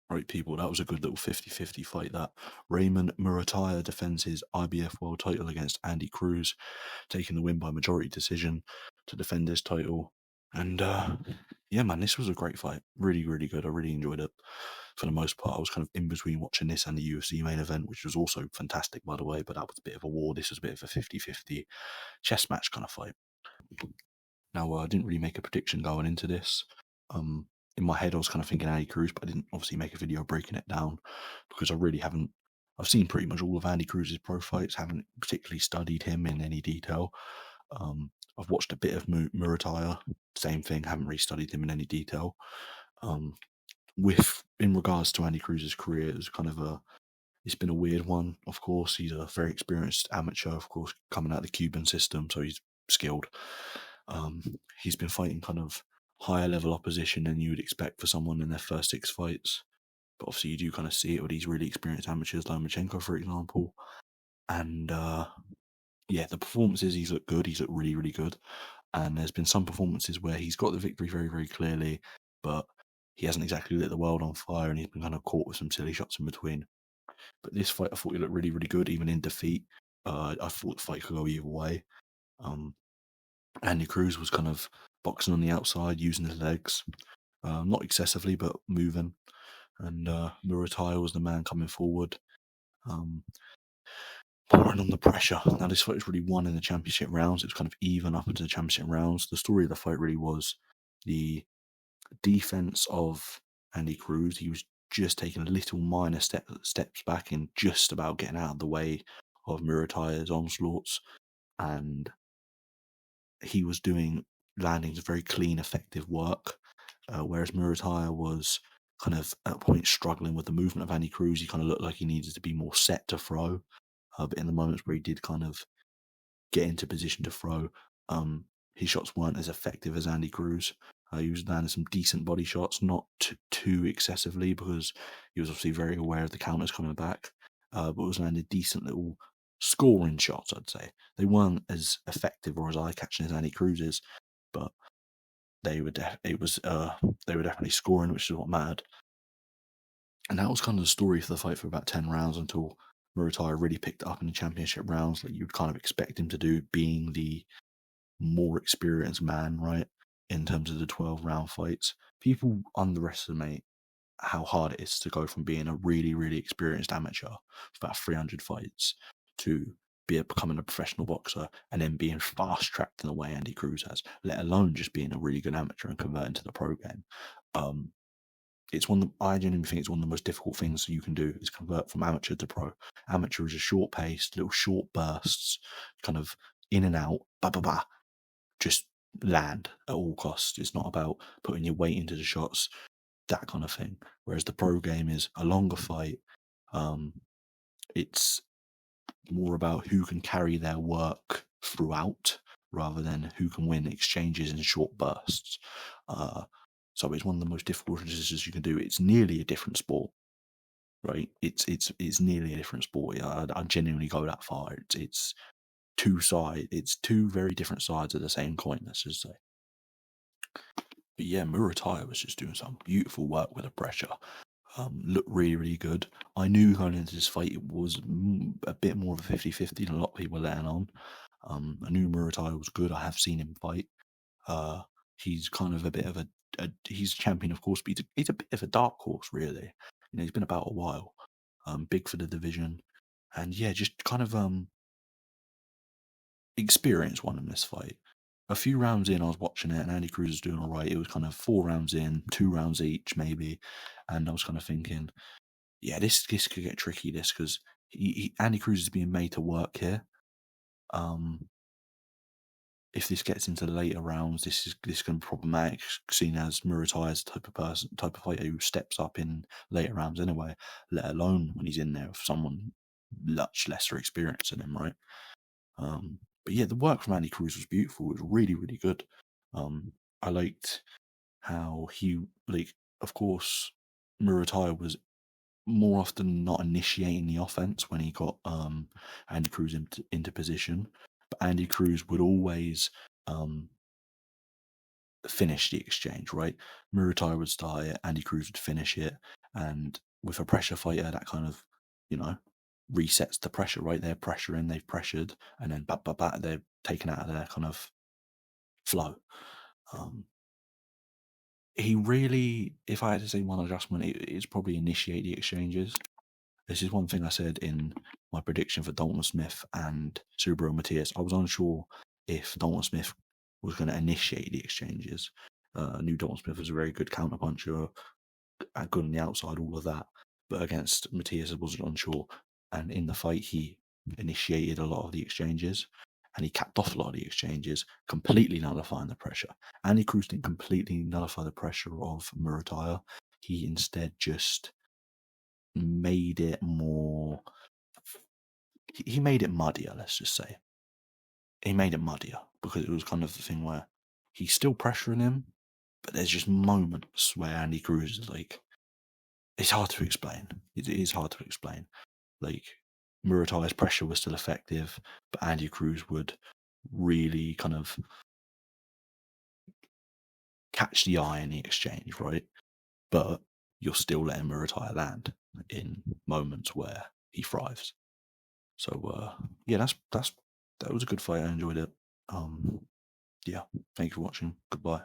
Right, people, that was a good little 50-50 fight, that. Raymond Muratalla defends his IBF world title against Andy Cruz, taking the win by majority decision to defend his title. And yeah, man, this was a great fight. Really, really good. I really enjoyed it. For the most part, I was kind of in between watching this and the UFC main event, which was also fantastic, by the way, but that was a bit of a war. This was a bit of a 50-50 chess match kind of fight. Now, I didn't really make a prediction going into this. In my head, I was kind of thinking Andy Cruz, but I didn't obviously make a video breaking it down because I really haven't. I've seen pretty much all of Andy Cruz's pro fights, haven't particularly studied him in any detail. I've watched a bit of Muratalla, same thing, haven't really studied him in any detail. In regards to Andy Cruz's career, it's been a weird one. Of course, he's a very experienced amateur, of course, coming out of the Cuban system, so he's skilled. He's been fighting kind of higher level opposition than you would expect for someone in their first 6 fights. But obviously, you do kind of see it with these really experienced amateurs, Lomachenko, for example. And yeah, the performances, he's looked good. He's looked really, really good. And there's been some performances where he's got the victory very, very clearly, but he hasn't exactly lit the world on fire, and he's been kind of caught with some silly shots in between. But this fight, I thought he looked really, really good, even in defeat. I thought the fight could go either way. Andy Cruz was kind of boxing on the outside, using his legs, not excessively, but moving. And Muratalla was the man coming forward, pouring on the pressure. Now, this fight was really won in the championship rounds. It was kind of even up into the championship rounds. The story of the fight really was the defense of Andy Cruz. He was just taking little minor steps back and just about getting out of the way of Muratalla's onslaughts. And he was landing very clean, effective work, whereas Muratalla was kind of at points struggling with the movement of Andy Cruz. He kind of looked like he needed to be more set to throw, but in the moments where he did kind of get into position to throw, his shots weren't as effective as Andy Cruz. He was landing some decent body shots, not too excessively, because he was obviously very aware of the counters coming back, but was landing decent little scoring shots, I'd say. They weren't as effective or as eye-catching as Andy Cruz's, but they were definitely scoring, which is what mattered. And that was kind of the story for the fight for about 10 rounds until Muratalla really picked it up in the championship rounds, like you'd kind of expect him to do, being the more experienced man, right, in terms of the 12-round fights. People underestimate how hard it is to go from being a really, really experienced amateur for about 300 fights to becoming a professional boxer and then being fast-tracked in the way Andy Cruz has, let alone just being a really good amateur and converting to the pro game. I genuinely think it's one of the most difficult things you can do, is convert from amateur to pro. Amateur is a short-paced, little short bursts, kind of in and out, just land at all costs. It's not about putting your weight into the shots, that kind of thing. Whereas the pro game is a longer fight. It's more about who can carry their work throughout rather than who can win exchanges in short bursts. So it's one of the most difficult decisions you can do. It's nearly a different sport, right? It's nearly a different sport. I genuinely go that far. It's two very different sides of the same coin, let's just say. But yeah, Muratalla was just doing some beautiful work with the pressure. Looked really, really good. I knew going into this fight it was a bit more of a 50-50 than a lot of people were letting on. I knew Muratalla was good. I have seen him fight. He's kind of a bit of he's a champion, of course, but he's a bit of a dark horse, really. You know, he's been about a while. Big for the division. And yeah, just kind of experience won in this fight. A few rounds in, I was watching it, and Andy Cruz was doing all right. It was kind of 4 rounds in, 2 rounds each, maybe. And I was kind of thinking, yeah, this could get tricky, this, because Andy Cruz is being made to work here. If this gets into the later rounds, this can be problematic, seen as Muratalla is the type of fighter who steps up in later rounds anyway, let alone when he's in there with someone much lesser experienced than him, right? But yeah, the work from Andy Cruz was beautiful. It was really, really good. I liked how of course, Muratalla was more often than not initiating the offense when he got Andy Cruz into position. But Andy Cruz would always finish the exchange, right? Muratalla would start it, Andy Cruz would finish it, and with a pressure fighter, that kind of, you know, resets the pressure, right? They're pressuring, they've pressured, and then they're taken out of their kind of flow. Um, he really, if I had to say one adjustment, it's probably initiate the exchanges. This is one thing I said in my prediction for Dalton Smith and Subaru Matias. I was unsure if Dalton Smith was going to initiate the exchanges. I knew Dalton Smith was a very good counterpuncher, good on the outside, all of that. But against Matias, I wasn't unsure. And in the fight, he initiated a lot of the exchanges and he capped off a lot of the exchanges, completely nullifying the pressure. Andy Cruz didn't completely nullify the pressure of Muratalla. He instead just made it more. He made it muddier, let's just say. He made it muddier because it was kind of the thing where he's still pressuring him, but there's just moments where Andy Cruz is like, it's hard to explain. It is hard to explain. Like, Muratalla's pressure was still effective, but Andy Cruz would really kind of catch the eye in the exchange, right? But you're still letting Muratalla land in moments where he thrives. So yeah, that was a good fight. I enjoyed it. Yeah, thank you for watching. Goodbye.